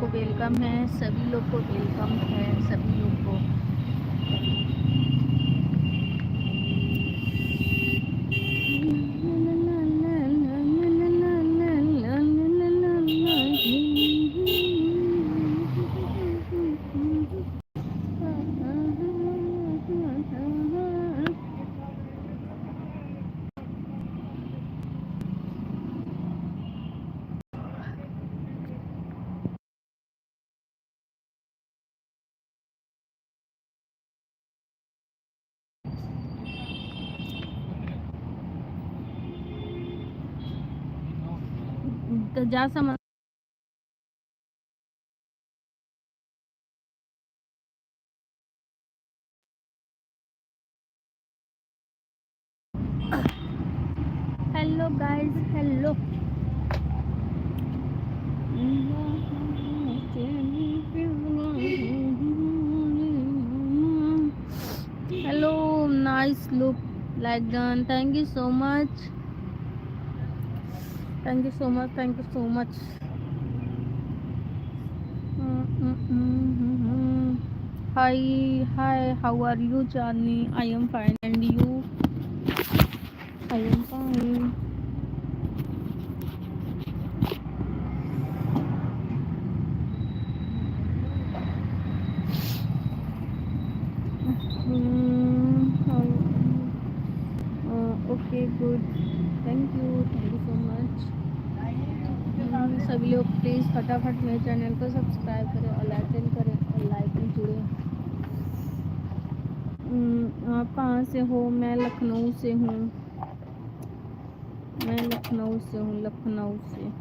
को वेलकम है, सभी लोग को वेलकम है, सभी लोग को। तो जा समझ। Hello guys, hello. Hello, nice look like done, thank you so much, thank you so much, thank you so much. Hi hi, how are you Chandni? I am fine and you? I am fine. Okay good, thank you so much. सभी लोग please फटाफट मेरे channel को subscribe करें और like करें और like में जुड़े। आप कहाँ से हो? मैं लखनऊ से हूँ, मैं लखनऊ से हूँ, लखनऊ से।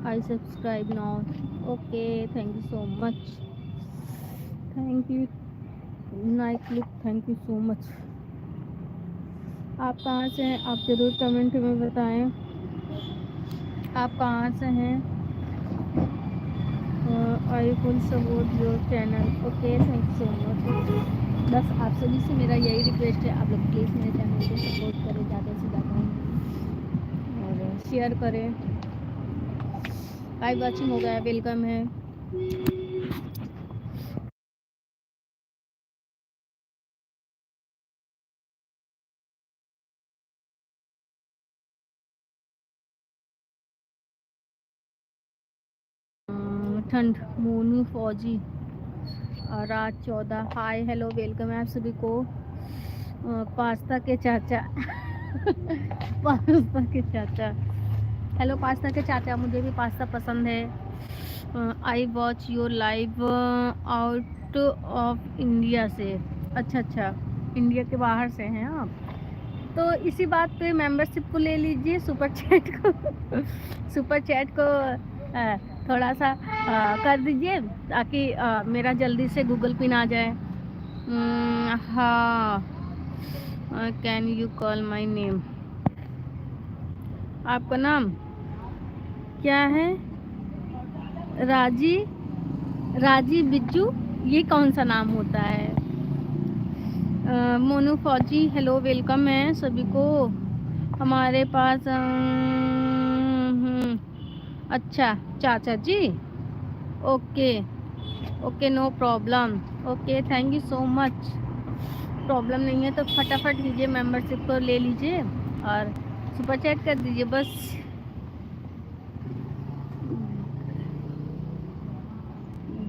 I subscribe now. Okay, thank you so much. Thank you. Nice look. Thank you so much. आप कहाँ से हैं? आप ज़रूर कमेंट में बताएं आप कहाँ से हैं। I full support your channel. Okay, thank you so much. बस आप सभी से मेरा यही रिक्वेस्ट है, आप लोग प्लीज़ मेरे चैनल को सपोर्ट करें ज़्यादा से ज़्यादा और शेयर करें। लाइव वॉचिंग हो गया, वेलकम है। ठंड मोनू फौजी रात 14। हाय हेलो वेलकम है आप सभी को। पास्ता के चाचा पास्ता के चाचा, हेलो पास्ता के चाचा, मुझे भी पास्ता पसंद है। I watch your live out of India से। अच्छा अच्छा, इंडिया के बाहर से हैं आप, तो इसी बात पे मेंबरशिप को ले लीजिए, सुपर चैट को सुपर चैट को थोड़ा सा कर दीजिए ताकि मेरा जल्दी से गूगल पिन आ जाए। हाँ, can you call my name? आपका नाम क्या है? राजी, राजी बिज्जू, ये कौन सा नाम होता है? मोनू फौजी, हेलो वेलकम है सभी को हमारे पास। अच्छा चाचा जी, okay okay, no problem, okay thank you so much. Problem नहीं है तो फटाफट लीजिए, मेंबरशिप को ले लीजिए और सुपर चैट कर दीजिए बस।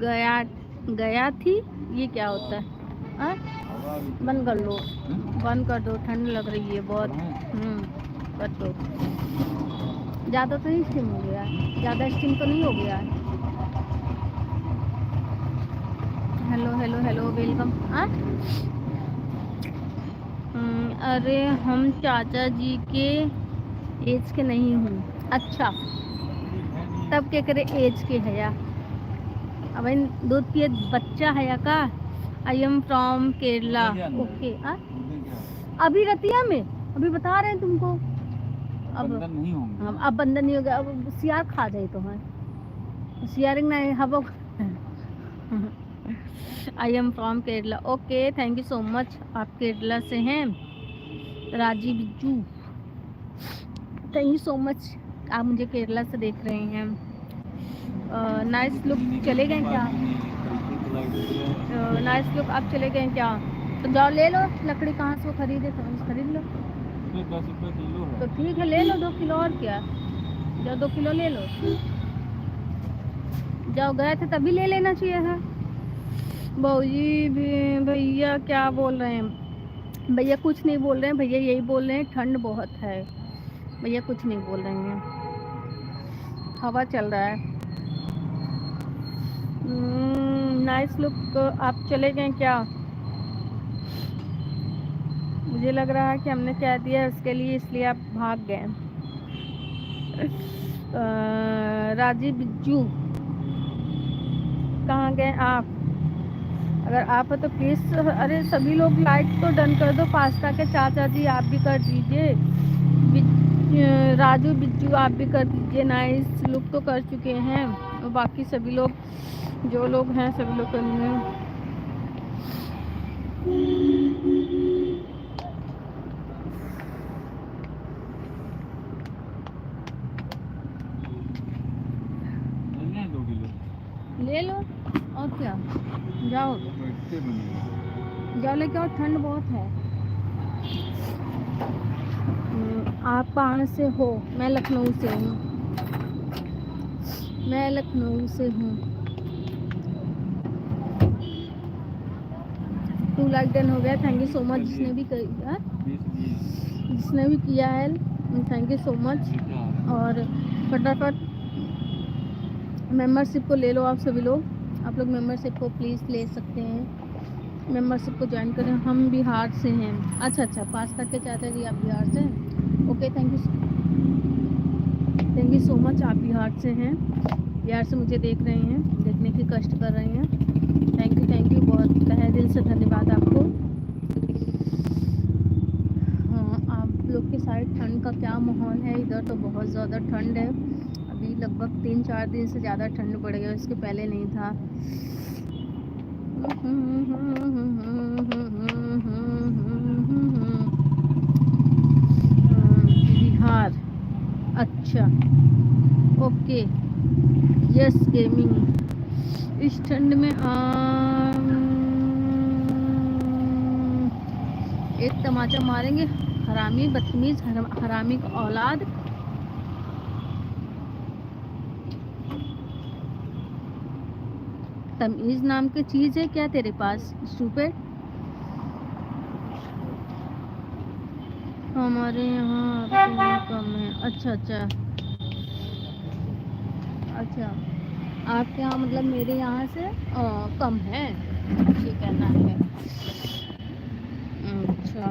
गया गया थी, ये क्या होता है? आ? बंद कर लो, बंद कर दो, ठंड लग रही है बहुत। कर दो। ज़्यादा तो नहीं स्टीम हो गया, ज़्यादा स्टीम तो नहीं हो गया। Hello hello hello welcome. अरे हम चाचा जी के एज के नहीं हूँ। अच्छा, तब क्या करे एज के है या? अब दूध पिए बच्चा है या का? I am from Kerala. Okay. अभी रतिया में, अभी बता रहे हैं तुमको। अब बंदर नहीं होंगे। हाँ, अब बंदर नहीं होगा, अब सियार खा जाए तो है सियारिंग नहीं हवा। I am from Kerala. Okay, thank you so much. आप केरला से हैं राजीव बिज्जू, थैंक यू सो मच। आप मुझे केरला से देख रहे हैं। नाइस लुक, चले गए क्या? नाइस लुक, आप चले गए क्या? तो जाओ ले लो लकड़ी, कहाँ से वो खरीदे तो खरीद लो। 10 रुपये किलो है तो ठीक है, ले लो 2 किलो, और क्या। जाओ 2 किलो ले लो। जाओ, गए थे तभी ले लेना चाहिए था। बहूजी भैया क्या बोल रहे हैं? भैया कुछ नहीं बोल रहे हैं, भैया यही बोल रहे हैं ठंड बहुत है। भैया कुछ नहीं बोल रहे हैं, हवा चल रहा है। नाइस लुक, आप चले गए क्या? मुझे लग रहा है कि हमने कह दिया उसके लिए, इसलिए आप भाग गए। राजीव बिज्जू कहाँ गए आप? अगर आप हो तो प्लीज, अरे सभी लोग लाइक तो डन कर दो। पास्ता के चाचा जी आप भी कर दीजिए, राजू बिज्जू आप भी कर दीजिए। नाइस लुक तो कर चुके हैं, और बाकी सभी लोग जो लोग हैं सभी लोग करेंगे। ले लो और क्या, जाओ जाओ लेके आओ, ठंड बहुत है। आप कहाँ से हो? मैं लखनऊ से हूँ, मैं लखनऊ से हूँ। 2 लाइक डन हो गया, थैंक यू सो मच। जिसने भी किया है थैंक यू सो मच। और फटाफट मेंबरशिप को ले लो आप सभी लोग, आप लोग मेंबरशिप को प्लीज़ ले सकते हैं, मेंबरशिप को ज्वाइन करें। हम बिहार से हैं। अच्छा अच्छा, पास्ता के चाचा जी आप बिहार से हैं? Okay, thank you so much. आप बिहार से हैं, बिहार से मुझे देख रहे हैं, देखने की कष्ट कर रहे हैं। थैंक यू बहुत तहे दिल से धन्यवाद आपको। हाँ, आप लोग की साइड ठंड का क्या माहौल है? इधर तो बहुत ज़्यादा ठंड है, अभी लगभग 3-4 दिन से ज़्यादा ठंड बढ़ गया, इसके पहले नहीं था। बिहार, अच्छा ओके, यस गेमिंग। इस ठंड में एक तमाचा मारेंगे, हरामी बदतमीज, हरामी का औलाद। तमीज नाम की चीज है क्या तेरे पास? स्टूपिड। हमारे यहाँ कम है। अच्छा अच्छा अच्छा, आपके यहाँ मतलब मेरे यहाँ से कम है, ये कहना है। अच्छा,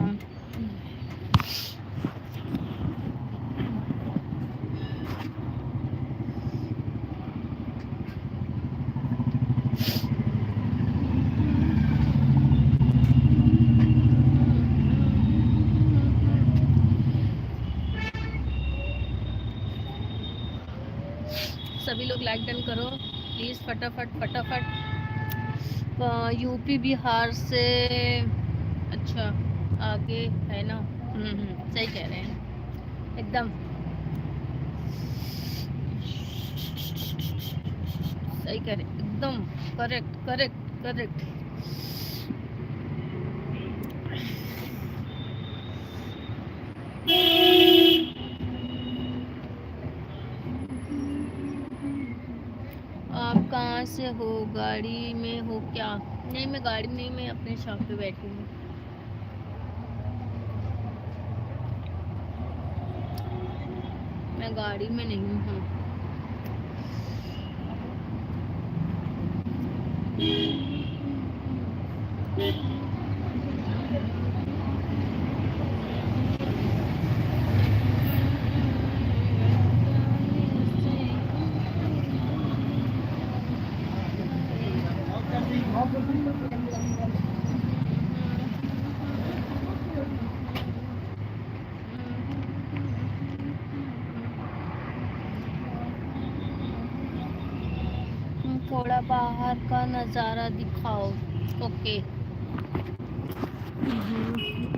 सभी लोग लाइक डन करो प्लीज़, फटाफट फटाफट। यूपी बिहार से अच्छा आगे है ना। सही कह रहे हैं एकदम, सही कह रहे एकदम, करेक्ट करेक्ट करेक्ट। आप कहाँ से हो? गाड़ी में हो क्या? नहीं, मैं गाड़ी नहीं, मैं अपने शॉप पे बैठी हूँ। मैं गाड़ी में नहीं हूँ। बाहर का नज़ारा दिखाओ। ओके।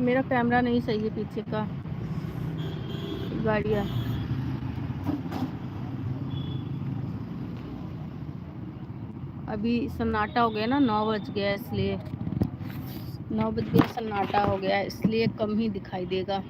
मेरा कैमरा नहीं सही है, पीछे का गाड़ियाँ। अभी सन्नाटा हो गया ना, 9 बज गया, इसलिए 9 बज गया, सन्नाटा हो गया, इसलिए कम ही दिखाई देगा।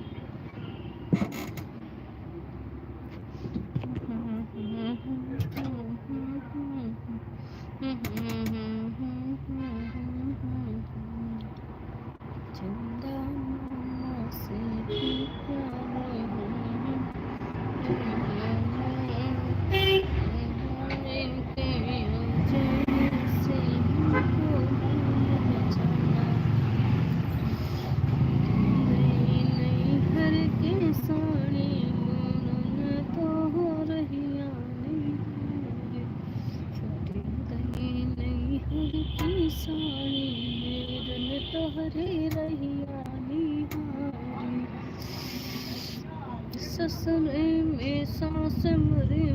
ससुरे में सास मरे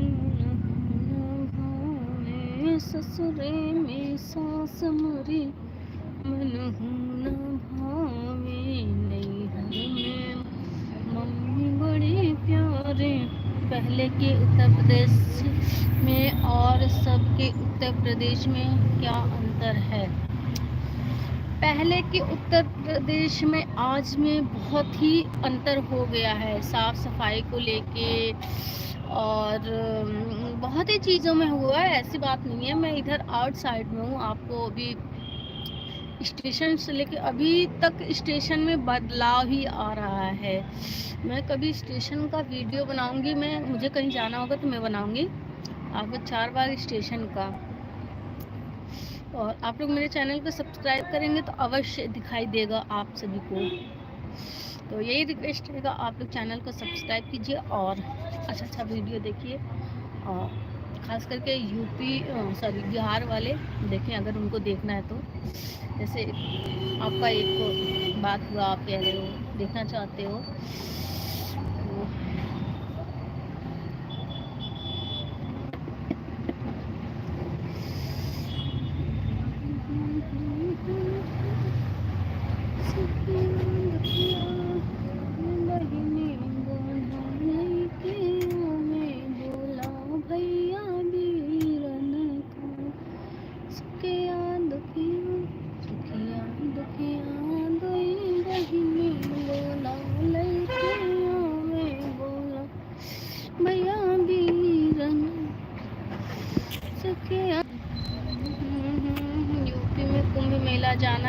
ससुरे में सास मरे मन न भावे। नैहर में मम्मी बड़े प्यारे। पहले के उत्तर प्रदेश में और सबके उत्तर प्रदेश में क्या अंतर है? पहले के उत्तर प्रदेश में आज में बहुत ही अंतर हो गया है, साफ सफाई को लेके और बहुत ही चीज़ों में हुआ है। ऐसी बात नहीं है, मैं इधर आउटसाइड में हूँ। आपको अभी स्टेशन से लेके अभी तक स्टेशन में बदलाव ही आ रहा है। मैं कभी स्टेशन का वीडियो बनाऊंगी, मुझे कहीं जाना होगा तो मैं बनाऊंगी आपको 4 बार स्टेशन का। और आप लोग मेरे चैनल को सब्सक्राइब करेंगे तो अवश्य दिखाई देगा आप सभी को। तो यही रिक्वेस्ट रहेगा, आप लोग चैनल को सब्सक्राइब कीजिए और अच्छा वीडियो देखिए। और ख़ास करके बिहार वाले देखें, अगर उनको देखना है तो। जैसे आपका एक बात हुआ, आप कह रहे हो देखना चाहते हो यूपी में कुंभ मेला जाना है।